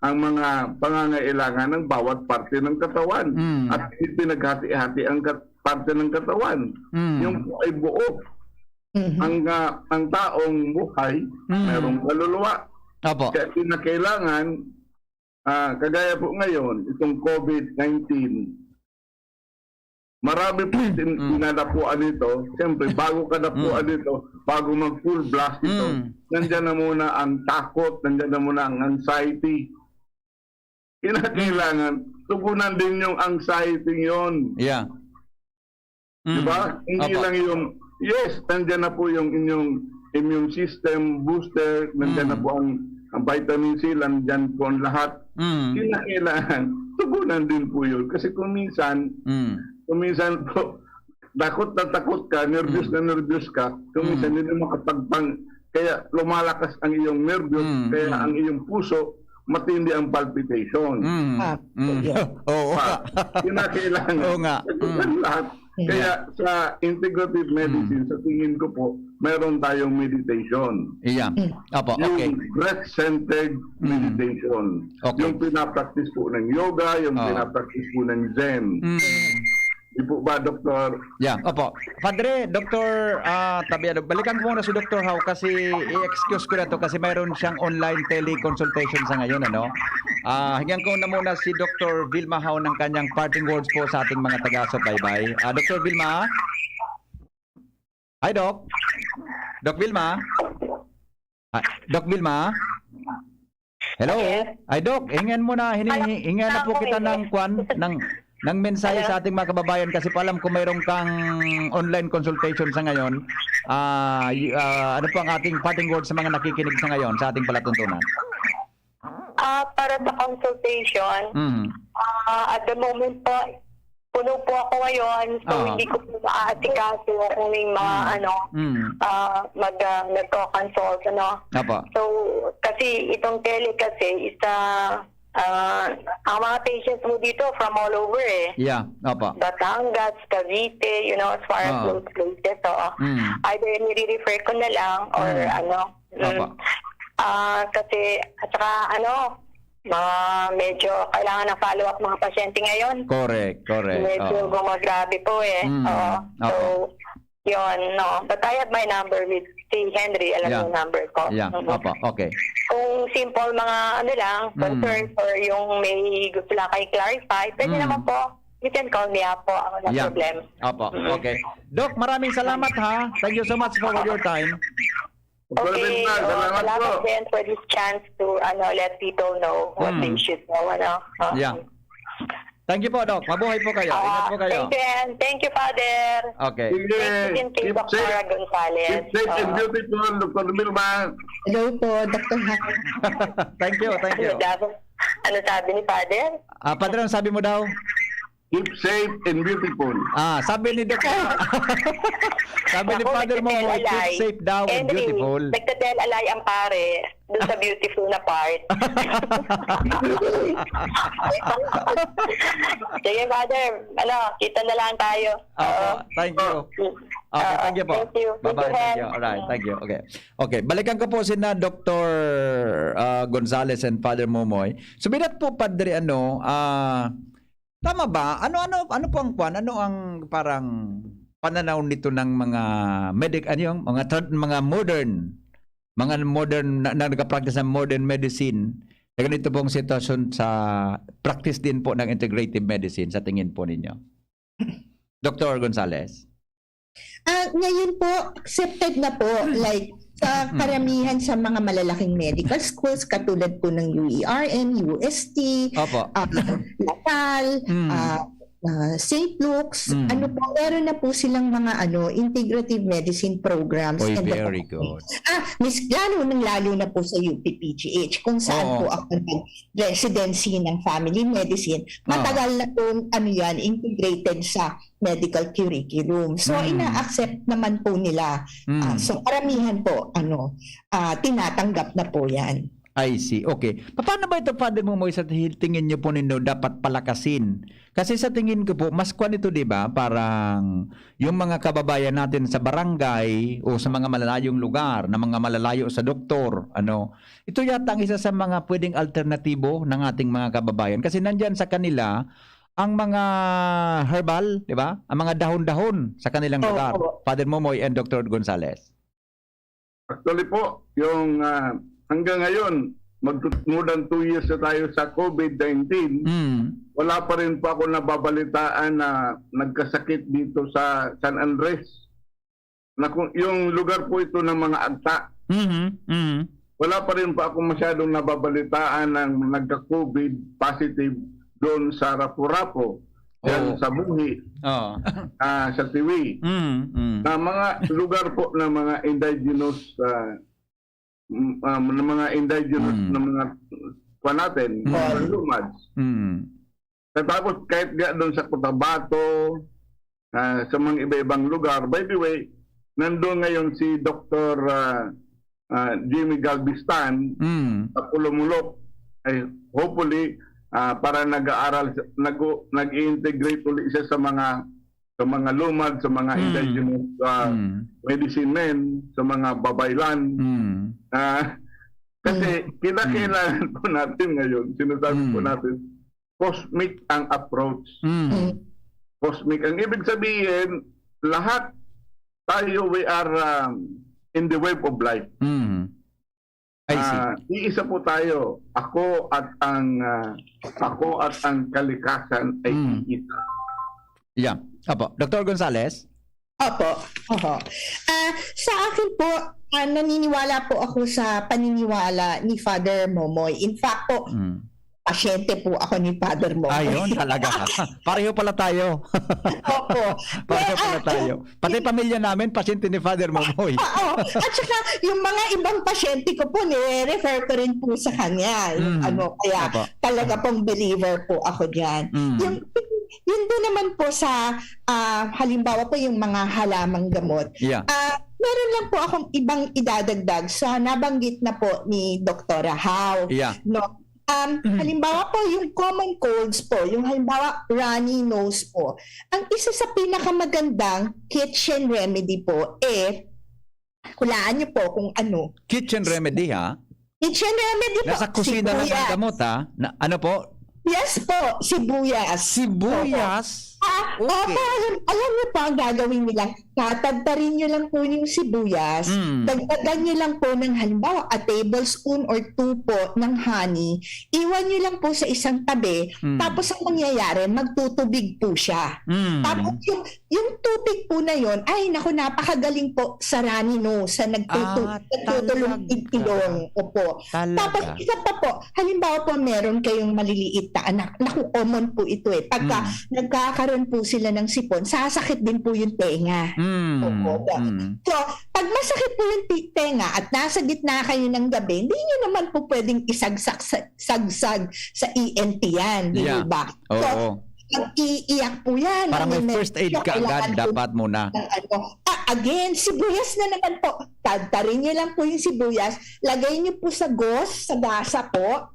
ang mga pangangailangan ng bawat parte ng katawan. At pinaghati-hati ang parte ng katawan. Yung po ay buo. Ang taong buhay, mayroong kaluluwa. Kaya kinakailangan, kagaya po ngayon, itong COVID-19, marami po dinadapuan ito. Siyempre, bago kadapuan ito, bago mag-full blast ito, nandyan na muna ang takot, nandyan na muna ang anxiety. Kinakailangan, tugunan din yung anxiety yon. Yeah. Diba? Hindi lang yung, yes, nandyan na po yung inyong immune system booster, nandyan na po ang vitamin C, nandyan po ang lahat. Kinakailangan, tugunan din po yun. Kasi kung minsan po, takot na takot ka, nervous na nervous ka, kung minsan hindi makapagpang, kaya lumalakas ang iyong nervous, kaya ang iyong puso, matindi ang palpitation. Kinakailangan. Oo nga. Lahat. Kaya sa integrative medicine, sa tingin ko po, mayroon tayong meditation. Yeah. Opo, okay. Yung breath-centered meditation. Okay. Yung pinapractice po ng yoga, yung pinapractice po ng Zen. Di po ba, Doktor? Yeah, opo. Padre, Dr. Tabiado, balikan ko muna si Dr. Hao kasi i-excuse ko na to kasi mayroon siyang online teleconsultation sa ngayon, ano? Hingyan ko na muna si Dr. Vilma Hao ng kanyang parting words po sa ating mga taga-subaybay. Dr. Vilma? Hi, Doc. Doc Vilma? Doc Vilma? Hello? Ay, Doc, hingan mo na, hingan na po kita ng mensahe sa ating mga kababayan kasi alam ko mayroon kang online consultation sa ngayon. Ano po ang ating parting words sa mga nakikinig sa ngayon sa ating palatuntunan? Para sa consultation, at the moment po, puno po ako ngayon, so hindi ko po maaasikaso kung may mga nagko-consult, So, kasi itong tele kasi is ang mga patients mo dito from all over Yeah, opo. Batangas, Cavite, as far as those places. So, either nire-refer ko na lang or kasi at saka medyo kailangan ng follow-up mga pasyente ngayon. Correct. Medyo gumagrabe po So, yun, But I have my number with si Henry. Alam yung number ko. Yeah, opo, okay. Kung simple mga concerns or yung may gusto lang kayo clarify, pwede naman po. You can call me up po. Ako na problem. Opo, okay. Doc, maraming salamat ha. Thank you so much for your time. Okay, salamat din for this chance to let people know what they should know. Yeah. Thank you po, Doc. Mabuhay po kayo. Ingat po kayo. Thank you, and thank you, Father. Okay. Thank you, Dr. Gonzales. Keep safe and beautiful, Dr. Vilma. Hello po, Dr. Hao. Thank you. Ano sabi ni Father? Padre, ano sabi mo daw? keep safe and beautiful. Sabi ni Dr. Sabi ni Ako, Father Momoy, keep nagtatel-alay. safe daw and Henry, beautiful. nagtatel-alay ang pare doon sa beautiful na part. Sige, Father. Kita na lang tayo. Thank you. Okay, thank you po. Thank you. Bye-bye. Thank you. Alright, thank you. Okay. Okay, balikan ko po sina Dr. Gonzales and Father Momoy. Sumidat po, Padre, tama ba? Ano po ang kwan? Ano ang parang pananaw nito ng mga mga modern na nagka-practice ng modern medicine? Sa ganito pong sitwasyon sa practice din po ng integrative medicine sa tingin po ninyo. Dr. Gonzales. Ngayon po, accepted na po, like, sa karamihan sa mga malalaking medical schools, katulad po ng UERM, UST, Opo. Latal, St. Luke's, meron na po silang mga integrative medicine programs. Oy, and very good. lalo na po sa UP-PGH, kung saan po ako nag-residency ng family medicine. Matagal na po, integrated sa medical curriculum. So, ina-accept naman po nila. So, karamihan po, tinatanggap na po yan. I see. Okay. Paano ba ito, Father Momoy, sa tingin niyo po ninyo dapat palakasin? Kasi sa tingin ko po, mas kwan ito, di ba? Parang yung mga kababayan natin sa barangay o sa mga malalayong lugar, na mga malalayo sa doktor, ito yata ang isa sa mga pwedeng alternatibo ng ating mga kababayan. Kasi nandyan sa kanila ang mga herbal, di ba? Ang mga dahon-dahon sa kanilang lugar. Father Momoy and Dr. Gonzales. Actually po, yung hanggang ngayon, more than 2 years na tayo sa COVID-19, wala pa rin po ako nababalitaan na nagkasakit dito sa San Andres. Yung lugar po ito ng mga agta. Wala pa rin po ako masyadong nababalitaan ng nagka-COVID positive doon sa Rapu-Rapu, sa Buhi, sa Tiwi. Na mga lugar po ng mga indigenous na mga natin, mga lumads. Tapos kahit doon sa Cotabato, sa mga iba-ibang lugar, by the way, nandun ngayon si Dr. Jimmy Galvestan sa Pulumulok, ay hopefully para nag-aaral, nag-integrate ulit siya sa mga lumad, sa mga indigenous medicine men, sa mga babaylan. Kasi kailangan po natin ngayon, sinasabi po natin, cosmic ang approach. Cosmic. Ang ibig sabihin, lahat tayo, we are in the web of life. I see. Iisa po tayo. Ako at ang kalikasan ay iisa. Yeah. Opo. Dr. Gonzales? Opo. Sa akin po, naniniwala po ako sa paniniwala ni Father Momoy. In fact po, pasyente po ako ni Father Momoy. Ayun, talaga. Pareho pala tayo. Opo. Pareho pala tayo. Pati pamilya namin, pasyente ni Father Momoy. At saka, yung mga ibang pasyente ko po, nire-refer ko rin po sa kanya. Kaya talaga pong believer po ako dyan. Yun doon naman po sa, halimbawa po yung mga halamang gamot. Meron lang po akong ibang idadagdag sa nabanggit na po ni Dr. Hao. Halimbawa po yung common colds po, yung halimbawa runny nose po. Ang isa sa pinakamagandang kitchen remedy po, hulaan niyo po kung ano. Kitchen remedy, ha? Kitchen remedy po. Nasa kusina lang ang gamot, ha? Ano po? Yes po, sibuyas. Sibuyas? Alam niyo po ang gagawin nila. Tatagtarin niyo lang po yung sibuyas. Dagdagan niyo lang po ng halimbawa a tablespoon or 2 po ng honey. Iwan niyo lang po sa isang tabi. Tapos ang mangyayari, magtutubig po siya. Tapos yung tubig po na yon, ay naku, napakagaling po sa runny nose, sa nagtutulong ilong. Opo. Tapos isa pa po, halimbawa po meron kayong maliliit na anak. Naku, common po ito Pagka nagkakaroon po sila ng sipon, sasakit din po yung tenga. So, pag masakit po yung tenga at nasa gitna kayo ng gabi, hindi nyo naman po pwedeng isagsag sa ENT yan, di ba? So, Mag-iiyak po yan. Parang may first aid ka agad dapat muna. Again, sibuyas na naman po. Tadtarin niyo lang po yung sibuyas. Lagay niyo po sa sa gasa po.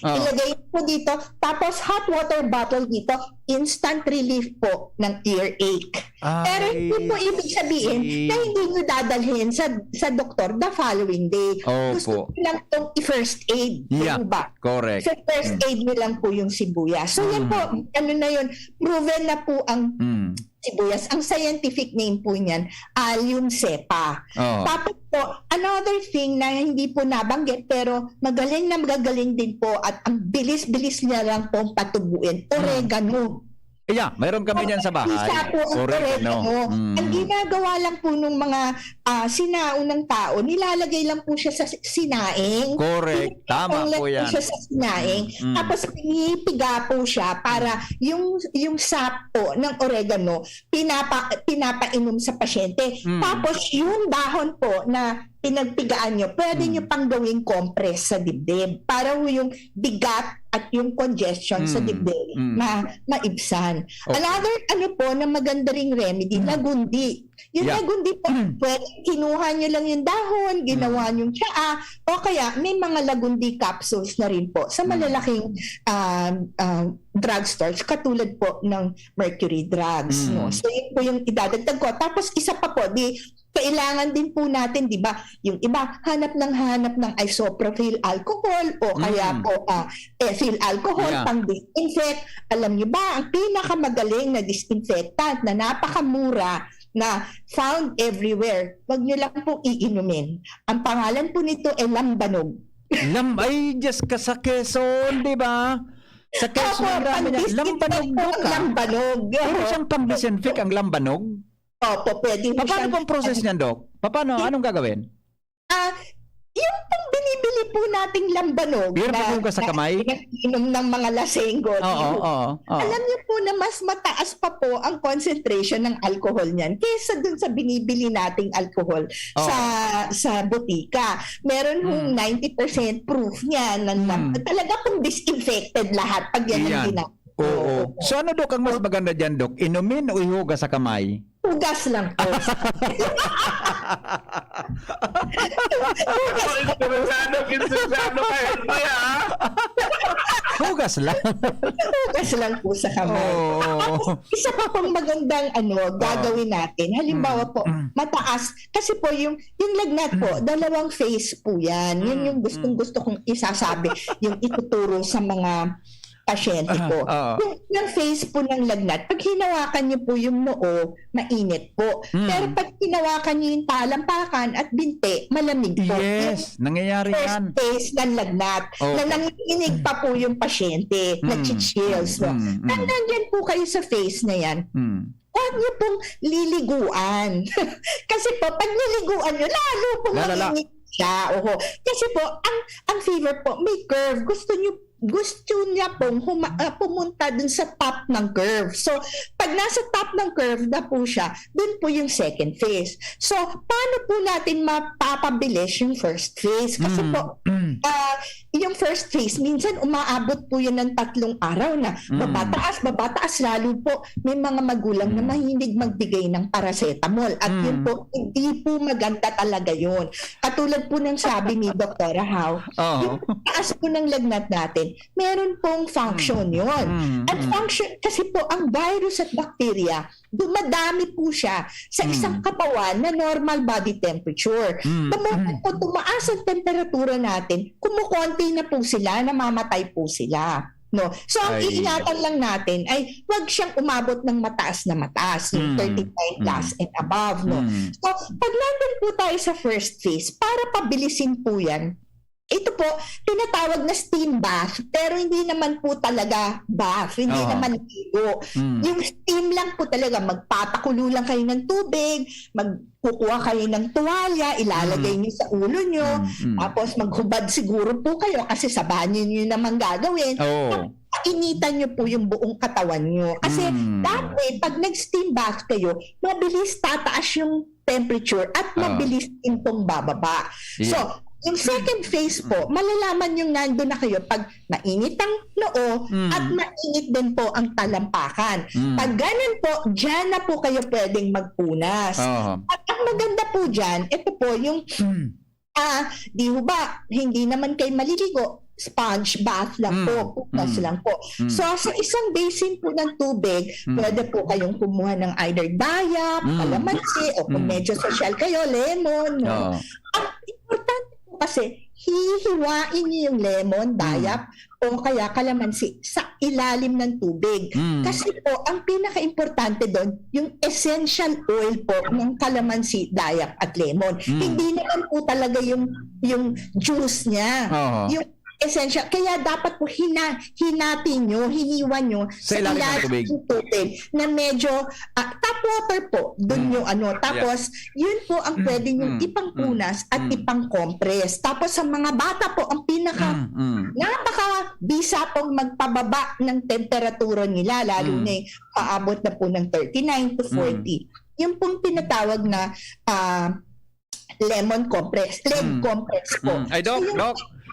Ilagay po dito. Tapos hot water bottle dito. Instant relief po ng earache. Pero hindi po ibig sabihin na hindi nyo dadalhin sa doktor the following day. Gusto nyo lang itong i-first aid. Yeah, ba? correct. So first aid nyo lang po yung sibuyas. So yan po, ano na yun, proven na po ang sibuyas. Ang scientific name po niyan, Allium cepa. Tapos po, another thing na hindi po nabanggit pero magaling na magagaling din po at ang bilis-bilis niya lang pong patubuin, oregano. Yeah, mayroon kami diyan sa bahay. Isa po ang oregano. Ang ginagawa lang po nung mga sinaunang tao, nilalagay lang po siya sa sinaing. Correct. Tama po yan. Siya sa sinaing. Tapos pinipiga po siya para yung sap po ng oregano pinapainom sa pasyente. Tapos yung dahon po na pinagpigaan nyo, pwede nyo pang gawing compress sa dibdib para yung bigat at yung congestion sa dibdib maibsan. Another po na maganda ring remedy, lagundi. Yung lagundi po, pwede kinuha nyo lang yung dahon, ginawa nyo tsaa, o kaya may mga lagundi capsules na rin po sa malalaking drugstores katulad po ng Mercury Drugs. No? So yun po yung idadagdag ko. Tapos isa pa po, kailangan din po natin, di ba, yung iba hanap ng isopropyl alcohol o kaya po ethyl alcohol pang disinfect. Alam niyo ba, ang pinakamagaling na disinfectant na napakamura na found everywhere, wag niyo lang po iinumin. Ang pangalan po nito ay lambanog. Ay, just ka sa Quezon, di ba? Sa Quezon, lambanog ka. Lambanog. Ano siyang pang-disinfect ang lambanog? Opo, pwede. Paano pong process niyan, Doc? Paano? Anong gagawin? Yung pang binibili po nating lambanog Pero paghugas sa kamay? Inom ng mga lasenggo. Oo. Alam niyo po na mas mataas pa po ang concentration ng alcohol niyan kaysa dun sa binibili nating alcohol sa butika. Meron hong 90% proof niyan na talaga pong disinfected lahat pag yan ang ginagawa. Oo. So ano, Dok, ang mas maganda dyan, Dok? Inumin o ihugas sa kamay? Hugas lang po. Interesado ka, Henry, Hugas lang. Hugas lang po sa kamay. Isa pa pong magandang gagawin natin. Halimbawa po, mataas. Kasi po yung lagnat po, dalawang phase po yan. Yun yung gustong-gusto kong isasabi. Yung ituturo sa mga pasyente po. Yung phase po ng lagnat, pag hinawakan niyo po yung noo, mainit po. Pero pag hinawakan niyo yung talampakan at binte, malamig po. Yes, nangyayari yan. First phase ng lagnat, na nanginginig pa po yung pasyente, nag-chills. Nandyan po kayo sa phase na yan. Huwag niyo pong liliguan. Kasi po, pag niliguan niyo, lalo pong manginig siya. Kasi po, ang fever po, may curve. Gusto niya pong pumunta dun sa top ng curve. So, pag nasa top ng curve na po siya, dun po yung second phase. So, paano po natin mapapabilis yung first phase? Kasi po, yung first phase, minsan umaabot po yun ng 3 araw na babataas, lalo po may mga magulang na mahilig magbigay ng paracetamol. At yun po, hindi po maganda talaga yun. Katulad po ng sabi ni Dr. Hao, yung taas po ng lagnat natin, meron pong function yun. At function, kasi po ang virus at bacteria, dumadami po siya sa isang katawan na normal body temperature. The moment po tumaas ang temperatura natin, kumukonti na po sila, namamatay po sila. No? So, ang iingatan lang natin ay huwag siyang umabot ng mataas na mataas, yung 39 plus and above. No? So, pag nandun po tayo sa first phase, para pabilisin po yan, ito po, tinatawag na steam bath, pero hindi naman po talaga bath, hindi naman ligo. Yung steam lang po talaga, magpapakulo lang kayo ng tubig, magkukuha kayo ng tuwalya, ilalagay niyo sa ulo niyo, tapos maghubad siguro po kayo kasi sa banyo niyo naman gagawin. Initan niyo po yung buong katawan niyo. Kasi dati, pag nag-steam bath kayo, mabilis tataas yung temperature at mabilis din pong bababa. So, Yung second phase po, malalaman yung nandun na kayo pag mainit ang noo at mainit din po ang talampakan. Pag ganun po, dyan na po kayo pwedeng magpunas. At ang maganda po dyan, ito po yung, di ho ba, hindi naman kayo maliligo, sponge bath lang po, punas lang po. So sa isang basin po ng tubig, pwede po kayong kumuha ng either dayap, kalamansi, o kung medyo social kayo, lemon. No? Ang importante po kasi, hihiwain niyo yung lemon, dayap, o kaya kalamansi sa ilalim ng tubig. Kasi po, ang pinaka-importante doon, yung essential oil po ng kalamansi, dayap at lemon. Hindi naman po talaga yung juice niya. Yung essential. Kaya dapat po hinatin nyo, hiniwan nyo sa ilalim ng tubig na medyo tap water po. Doon yung Tapos, yun po ang pwede nyo ipangpunas at ipang-compress. Tapos sa mga bata po, ang napaka-bisa pong magpababa ng temperatura nila, lalo na paabot na po ng 39 to 40. Yung pong tinatawag na lemon compress, leg compress po. Ay,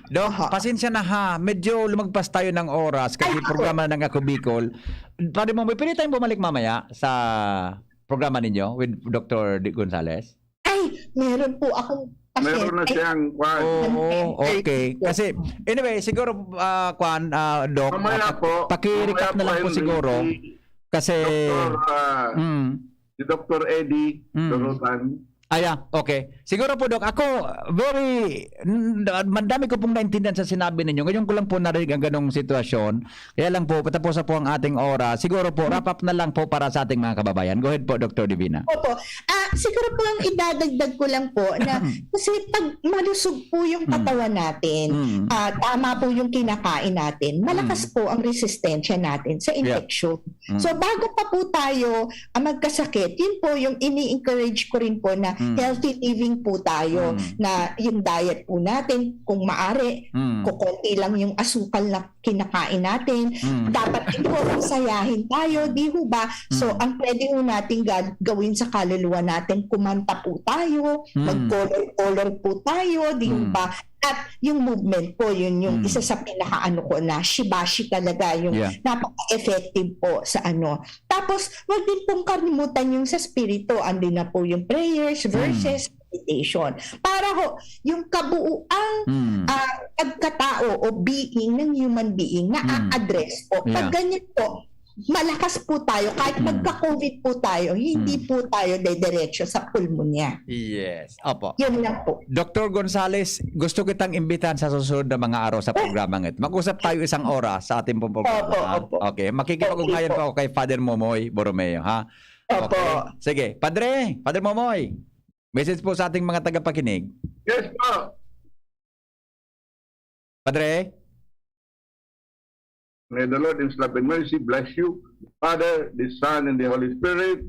Dok, pasensya na ha. Medyo lumagpas tayo ng oras kasi programa ng Ako Bicol. Pwede mo, may pwede tayong bumalik mamaya sa programa ninyo with Dr. Gonzales? Ay, meron po akong meron na siyang okay. Kasi, anyway, siguro, Doc, paki-recap na lang po siguro. Kasi, si Dr. Eddie Dorotan. Okay. Siguro po, Doc, ako, madami ko pong naintindihan sa sinabi ninyo. Ngayon ko lang po narinig ang ganong sitwasyon. Kaya lang po, patapos na po ang ating oras. Siguro po, wrap up na lang po para sa ating mga kababayan. Go ahead po, Dr. Divina. Opo. Siguro po ang idadagdag ko lang po na kasi pag malusog po yung katawan natin, tama po yung kinakain natin, malakas po ang resistensya natin sa infection. So bago pa po tayo magkasakit, yun po yung ini-encourage ko rin po na healthy living po tayo, na yung diet po natin, kung maaari, kukunti lang yung asukal na kinakain natin. Dapat din po masayahin tayo, di ho ba? So ang pwede ho natin gawin sa kaluluwa natin, kumanta po tayo, mag-color po tayo, di ba? At yung movement po, yun yung isa sa pinakaano ko na shibashi talaga, yung napaka-effective po sa Tapos, wag din pong kalimutan yung sa spirito, andin na po yung prayers, verses, meditation. Para ho, yung kabuuang pagkatao o being ng human being na a-address po. Pag ganyan po, malakas po tayo, kahit magka-COVID po tayo, hindi po tayo dediretso sa pulmonya. Yes. Opo. Yun lang po. Dr. Gonzales, gusto kitang imbitahan sa susunod na mga araw sa programang ito. Mag-usap tayo isang oras sa ating programa. Opo. Okay. Makikipag-ugnayan po ako kay Father Momoy Borromeo, ha? Opo. Okay. Sige. Father Momoy, message po sa ating mga tagapakinig. Yes po. Padre? May the Lord in His love and mercy bless you, Father, the Son, and the Holy Spirit.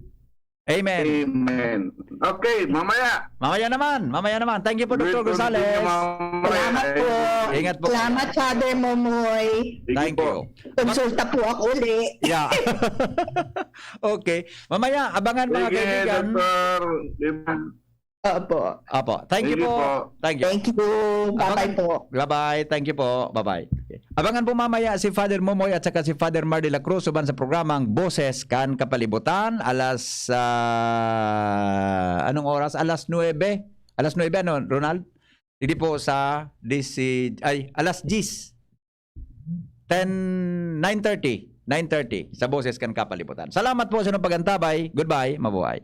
Amen. Amen. Okay, mamaya. Mamaya naman. Thank you po, Dr. Gonzales. Salamat po. Ingat po. Salamat, Father Momoy. Thank you. Konsulta po ako uli. Yeah. Okay. Mamaya, abangan mga kaibigan. Dr. Opo. Thank you po. Thank you. Thank you. Bye-bye po. Bye-bye. Thank you po. Bye-bye. Okay. Abangan po mamaya si Father Momoy at saka si Father Mar de la Cruz suban sa programang Boses kan Kapalibutan alas anong oras? Alas 9. Alas 9 Ronald? Hindi po sa alas 10. 9:30 sa Boses kan Kapalibutan. Salamat po sa inyong pagantabay. Goodbye. Mabuhay.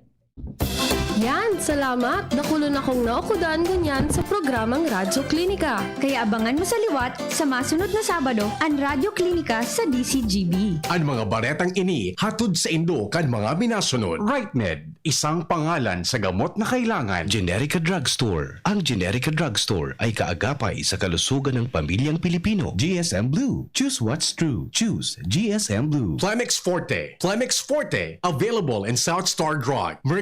Yan, salamat. Nakulon akong naukudan ganyan sa programang Radyo Klinika. Kaya abangan mo sa liwat sa masunod na Sabado ang Radyo Klinika sa DZGB. Ang mga baretang ini hatod sa Indo kan mga binasunod. RightMed, isang pangalan sa gamot na kailangan. Generica Drugstore. Ang Generica Drugstore ay kaagapay sa kalusugan ng pamilyang Pilipino. GSM Blue. Choose what's true. Choose GSM Blue. Plemix Forte, available in South Star Drug.